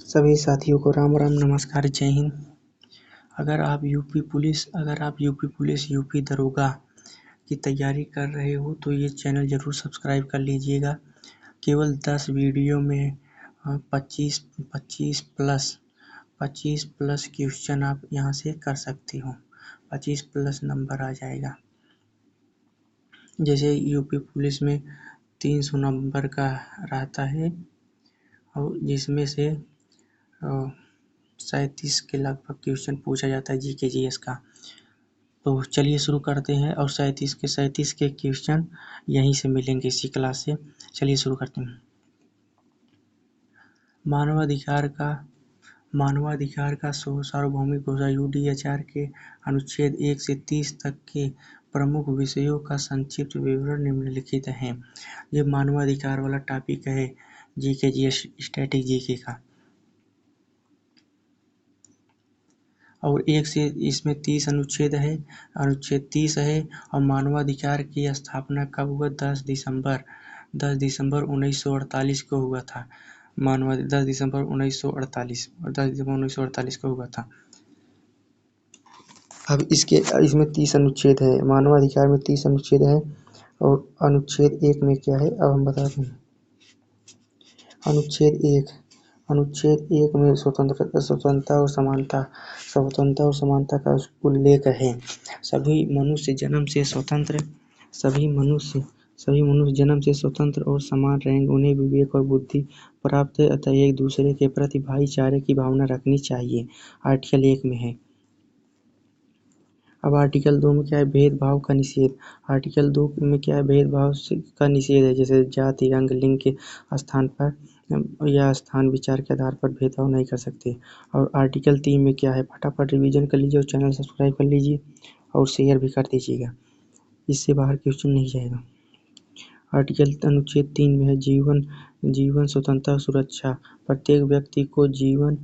सभी साथियों को राम राम नमस्कार जय हिंद। अगर आप यूपी पुलिस यूपी दरोगा की तैयारी कर रहे हो तो ये चैनल ज़रूर सब्सक्राइब कर लीजिएगा। केवल 10 वीडियो में 25 प्लस क्वेश्चन आप यहाँ से कर सकते हो। 25 प्लस नंबर आ जाएगा। जैसे यूपी पुलिस में 300 नंबर का रहता है और जिसमें से 37 के लगभग क्वेश्चन पूछा जाता है जीके जीएस का। तो चलिए शुरू करते हैं और 37 के क्वेश्चन यहीं से मिलेंगे इसी क्लास से। चलिए शुरू करते हैं। मानवाधिकार का सार्वभौमिक घोषणा यूडीएचआर के अनुच्छेद 1 से 30 तक के प्रमुख विषयों का संक्षिप्त विवरण निम्नलिखित है। ये मानवाधिकार वाला टॉपिक है जीके जीएस स्टैटिक जीके का। और एक से इसमें 30 अनुच्छेद 30 है। और मानवाधिकार की स्थापना कब हुआ? 10 दिसंबर 1948 को हुआ था। 10 दिसंबर 1948 को हुआ था। अब इसमें 30 अनुच्छेद है। मानवाधिकार में 30 अनुच्छेद है और अनुच्छेद 1 में क्या है अब हम बताते हैं। अनुच्छेद 1 में स्वतंत्रता और समानता का उल्लेख है। सभी मनुष्य जन्म से स्वतंत्र और समान रहेंगे। उन्हें विवेक और बुद्धि प्राप्त है, अतः एक दूसरे के प्रति भाईचारे की भावना रखनी चाहिए। आर्टिकल 1 में है। अब आर्टिकल 2 में क्या है? भेदभाव का निषेध। आर्टिकल 2 में क्या है? भेदभाव का निषेध है। जैसे जाति, रंग, लिंग के स्थान पर या स्थान विचार के आधार पर भेदभाव नहीं कर सकते। और आर्टिकल 3 में क्या है? फटाफट रिवीजन कर लीजिए और चैनल सब्सक्राइब कर लीजिए और शेयर भी कर दीजिएगा। इससे बाहर क्वेश्चन नहीं जाएगा। अनुच्छेद 3 में है जीवन स्वतंत्रता और सुरक्षा। प्रत्येक व्यक्ति को जीवन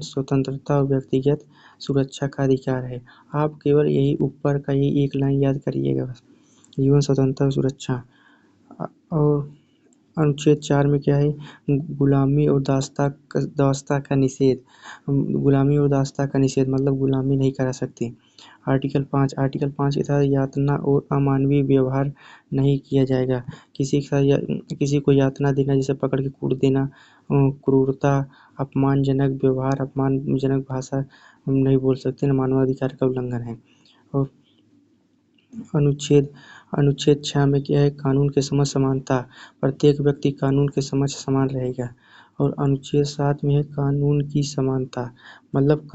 स्वतंत्रता और व्यक्तिगत सुरक्षा का अधिकार है। आप केवल यही ऊपर का यही एक लाइन याद करिएगा बस। जीवन स्वतंत्रता और सुरक्षा। और अनुच्छेद 4 में क्या है? गुलामी और दासता का निषेध। गुलामी और दासता का निषेध मतलब गुलामी नहीं करा सकते। आर्टिकल 5 के तहत यातना और अमानवीय व्यवहार नहीं किया जाएगा। किसी को यातना देना, जैसे पकड़ के कूट देना, क्रूरता, अपमानजनक व्यवहार, अपमानजनक भाषा हम नहीं बोल सकते ना, मानवाधिकार का उल्लंघन है। और अनुच्छेद 6 में क्या है? कानून के समक्ष समानता। प्रत्येक व्यक्ति कानून के समक्ष समान रहेगा। और अनुच्छेद 7 में है कानून की समानता, मतलब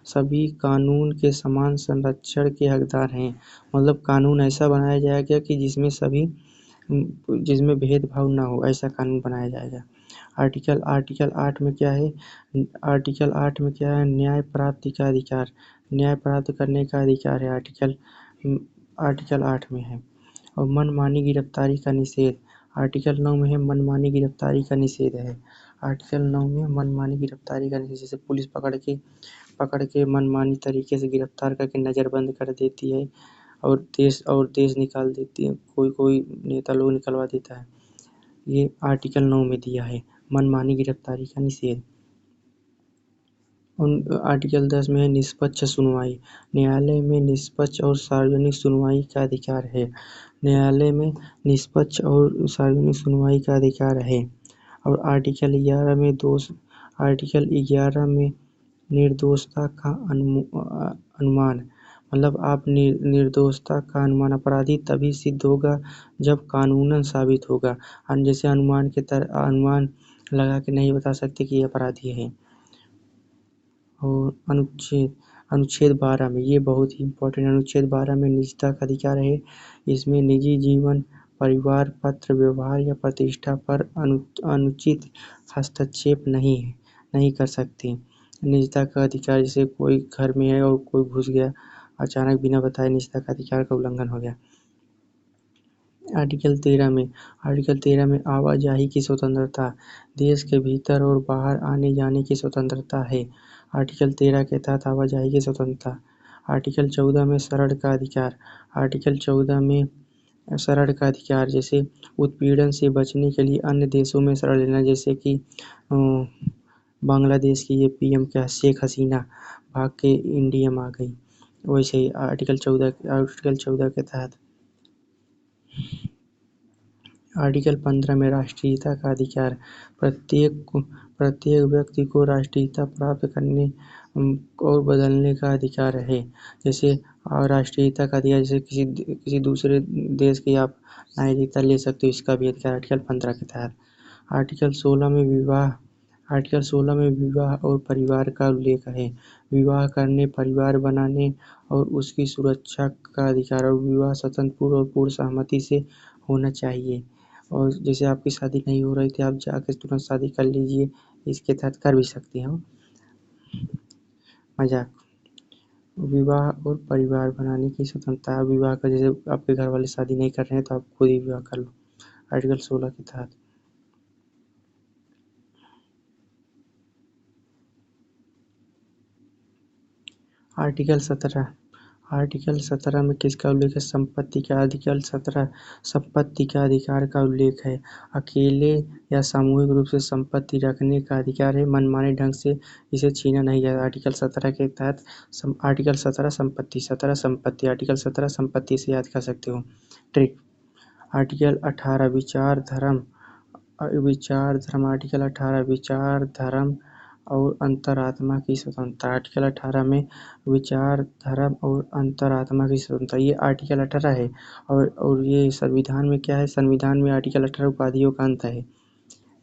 सभी कानून के समान संरक्षण के हकदार हैं। मतलब कानून ऐसा बनाया जाएगा कि जिसमें भेदभाव ना हो, ऐसा कानून बनाया जाएगा। आर्टिकल 8 में क्या है? न्याय प्राप्ति का अधिकार। न्याय प्राप्त करने का अधिकार है। आर्टिकल 8 में है। और मनमानी गिरफ्तारी का निषेध। आर्टिकल 9 में है मनमानी गिरफ्तारी का निषेध है। आर्टिकल 9 में मनमानी गिरफ्तारी का निषेध, जैसे पुलिस पकड़ के मनमानी तरीके से गिरफ्तार करके नज़रबंद कर देती है और देश निकाल देती है। कोई नेता लोग निकलवा देता है। ये आर्टिकल 9 में दिया है, मनमानी गिरफ्तारी का निषेध। आर्टिकल 10 में है निष्पक्ष सुनवाई। न्यायालय में निष्पक्ष और सार्वजनिक सुनवाई का अधिकार है। न्यायालय में निष्पक्ष और सार्वजनिक सुनवाई का अधिकार है। और आर्टिकल 11 में निर्दोषता का अनुमान, मतलब आप निर्दोषता का अनुमान, अपराधी तभी सिद्ध होगा जब कानूनन साबित होगा। जैसे अनुमान लगा के नहीं बता सकते कि ये अपराधी है। और अनुच्छेद 12 में, ये बहुत ही इम्पोर्टेंट, अनुच्छेद 12 में निजता का अधिकार है। इसमें निजी जीवन, परिवार, पत्र व्यवहार या प्रतिष्ठा पर अनुचित हस्तक्षेप नहीं कर सकते। निजता का अधिकार, जैसे कोई घर में है और कोई घुस गया अचानक बिना बताए, निजता का अधिकार का उल्लंघन हो गया। आर्टिकल 13 में आवाजाही की स्वतंत्रता। देश के भीतर और बाहर आने जाने की स्वतंत्रता है। आर्टिकल 13 के तहत आवाजाही की स्वतंत्रता। आर्टिकल 14 में शरण का अधिकार। आर्टिकल 14 में शरण का अधिकार, जैसे उत्पीड़न से बचने के लिए अन्य देशों में शरण लेना, जैसे कि बांग्लादेश की ये पीएम क्या शेख हसीना भाग के इंडिया में आ गई। वैसे ही आर्टिकल 14 के तहत आर्टिकल 15 में राष्ट्रीयता का अधिकार। प्रत्येक व्यक्ति को राष्ट्रीयता प्राप्त करने और बदलने का अधिकार है। जैसे राष्ट्रीयता का अधिकार, जैसे किसी दूसरे देश की आप नागरिकता ले सकते हो, इसका भी अधिकार आर्टिकल 15 के तहत। आर्टिकल 16 में विवाह और परिवार का उल्लेख है। विवाह करने, परिवार बनाने और उसकी सुरक्षा का अधिकार, और विवाह स्वतंत्र और पूर्ण सहमति से होना चाहिए। और जैसे आपकी शादी नहीं हो रही थी, आप जाके तुरंत शादी कर लीजिए, इसके तहत कर भी सकते हो। मजाक। विवाह और परिवार बनाने की स्वतंत्रता। विवाह का, जैसे आपके घर वाले शादी नहीं कर रहे हैं तो आप खुद ही विवाह कर लो, आर्टिकल 16 के तहत। आर्टिकल 17 में किसका उल्लेख है? संपत्ति का। संपत्ति का अधिकार का उल्लेख है। अकेले या सामूहिक रूप से संपत्ति रखने का अधिकार है। मनमाने ढंग से इसे छीना नहीं जाता। आर्टिकल 17 के तहत आर्टिकल 17 संपत्ति आर्टिकल 17 संपत्ति से याद कर सकते हो। ट्रिक। आर्टिकल 18 विचार धर्म आर्टिकल 18 विचार धर्म और अंतरात्मा की स्वतंत्रता। आर्टिकल 18 में विचार धर्म और अंतरात्मा की स्वतंत्रता, ये आर्टिकल 18 है। और ये संविधान में क्या है? संविधान में आर्टिकल 18 उपाधियों का अंत है।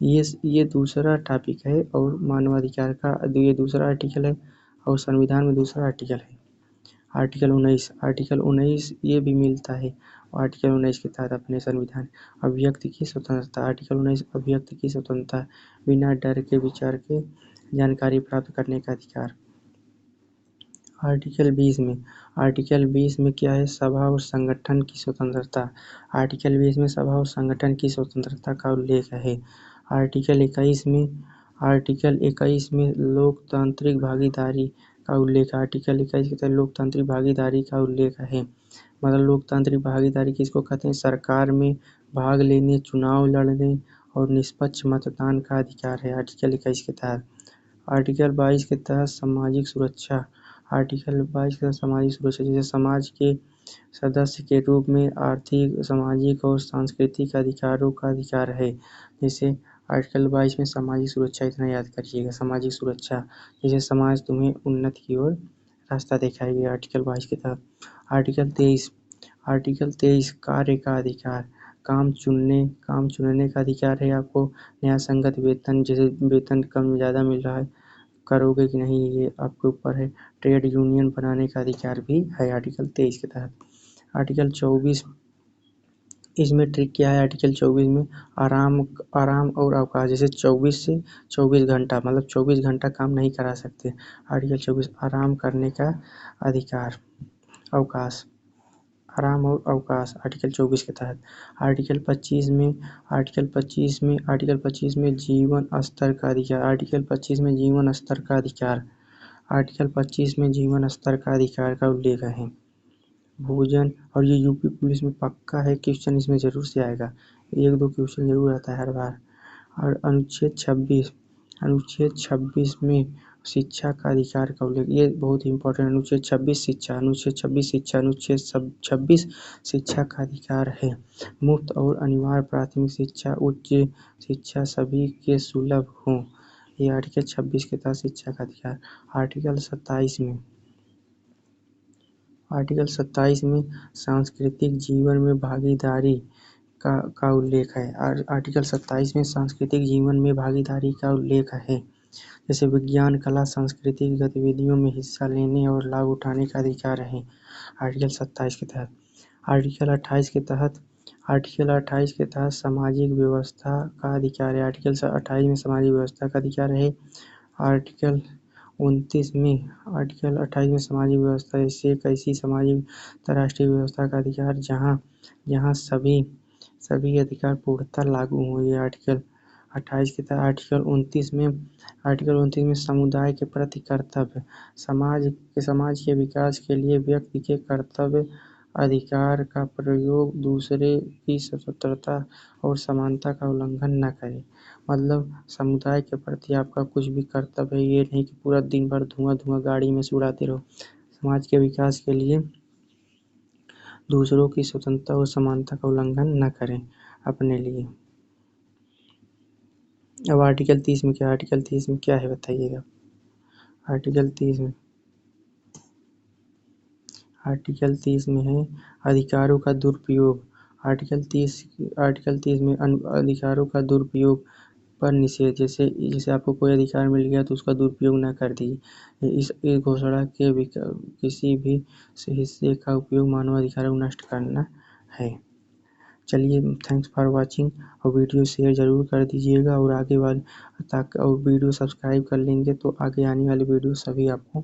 ये दूसरा टॉपिक है, और मानवाधिकार का ये दूसरा आर्टिकल है, और संविधान में दूसरा आर्टिकल है। आर्टिकल 19 ये भी मिलता है आर्टिकल 19 के तहत अपने संविधान। अभिव्यक्ति की स्वतंत्रता। आर्टिकल 19 अभिव्यक्ति की स्वतंत्रता, बिना डर के विचार के जानकारी प्राप्त करने का अधिकार। आर्टिकल 20 में क्या है? सभा और संगठन की स्वतंत्रता। आर्टिकल 20 में सभा और संगठन की स्वतंत्रता का उल्लेख है। आर्टिकल 21 में लोकतांत्रिक भागीदारी का उल्लेख। आर्टिकल 21 के तहत लोकतांत्रिक भागीदारी का उल्लेख है। मतलब लोकतांत्रिक भागीदारी किसको कहते हैं? सरकार में भाग लेने, चुनाव लड़ने और निष्पक्ष मतदान का अधिकार है, आर्टिकल 21 के तहत। आर्टिकल 22 के तहत सामाजिक सुरक्षा। जैसे समाज के सदस्य के रूप में आर्थिक, सामाजिक और सांस्कृतिक अधिकारों का अधिकार है। जैसे आर्टिकल 22 में सामाजिक सुरक्षा, इतना याद करिएगा, सामाजिक सुरक्षा, जैसे समाज तुम्हें उन्नति की ओर रास्ता दिखाएगी, आर्टिकल 22 के तहत। आर्टिकल 23 कार्य का अधिकार। काम चुनने का अधिकार है आपको। न्यायसंगत वेतन, जैसे वेतन कम ज़्यादा मिल रहा है, करोगे कि नहीं ये आपके ऊपर है। ट्रेड यूनियन बनाने का अधिकार भी है आर्टिकल 23 के तहत। आर्टिकल 24, इसमें ट्रिक क्या है? आर्टिकल 24 में आराम और अवकाश, जैसे 24 से 24 घंटा, मतलब 24 घंटा काम नहीं करा सकते। आर्टिकल 24 आराम करने का अधिकार, अवकाश, आराम और अवकाश, आर्टिकल 24 के तहत। आर्टिकल 25 में जीवन स्तर का अधिकार। आर्टिकल 25 में जीवन स्तर का अधिकार। आर्टिकल 25 में जीवन स्तर का अधिकार का उल्लेख है। भोजन, और ये यूपी पुलिस में पक्का है, क्वेश्चन इसमें जरूर से आएगा, 1-2 क्वेश्चन जरूर आता है हर बार। और अनुच्छेद 26 में शिक्षा का अधिकार का उल्लेख, ये बहुत ही इंपॉर्टेंट। अनुच्छेद 26 शिक्षा का अधिकार है। मुफ्त और अनिवार्य प्राथमिक शिक्षा, उच्च शिक्षा सभी के सुलभ हो, ये आर्टिकल 26 के तहत शिक्षा का अधिकार। आर्टिकल 27 में सांस्कृतिक जीवन में भागीदारी का उल्लेख है। आर्टिकल 27 में सांस्कृतिक जीवन में भागीदारी का उल्लेख है। जैसे विज्ञान, कला, सांस्कृतिक गतिविधियों में हिस्सा लेने और लाभ उठाने का अधिकार है, आर्टिकल 27 के तहत। आर्टिकल 28 के तहत सामाजिक व्यवस्था का अधिकार है। आर्टिकल 28 में सामाजिक व्यवस्था का अधिकार है। आर्टिकल 29 में सामाजिक व्यवस्था, इससे एक ऐसी सामाजिक अंतर्राष्ट्रीय व्यवस्था का अधिकार जहाँ सभी अधिकार पूर्णतः लागू हों, ये आर्टिकल 28 के तहत। आर्टिकल 29 में समुदाय के प्रति कर्तव्य, समाज के विकास के लिए व्यक्ति के कर्तव्य अधिकार का प्रयोग दूसरे की स्वतंत्रता और समानता का उल्लंघन न करें। मतलब समुदाय के प्रति आपका कुछ भी कर्तव्य है, ये नहीं कि पूरा दिन भर धुआं गाड़ी में से उड़ाते रहो। समाज के विकास के लिए दूसरों की स्वतंत्रता और समानता का उल्लंघन न करें अपने लिए। अब आर्टिकल 30 में क्या है बताइएगा। आर्टिकल 30 में है अधिकारों का दुरुपयोग। आर्टिकल 30 में अधिकारों का दुरुपयोग पर निषेध। जैसे आपको कोई अधिकार मिल गया तो उसका दुरुपयोग न कर दीजिए। इस घोषणा के किसी भी हिस्से का उपयोग मानवाधिकारों को नष्ट करना है। चलिए, थैंक्स फॉर वॉचिंग, और वीडियो शेयर ज़रूर कर दीजिएगा और वीडियो सब्सक्राइब कर लेंगे तो आगे आने वाले वीडियो सभी आपको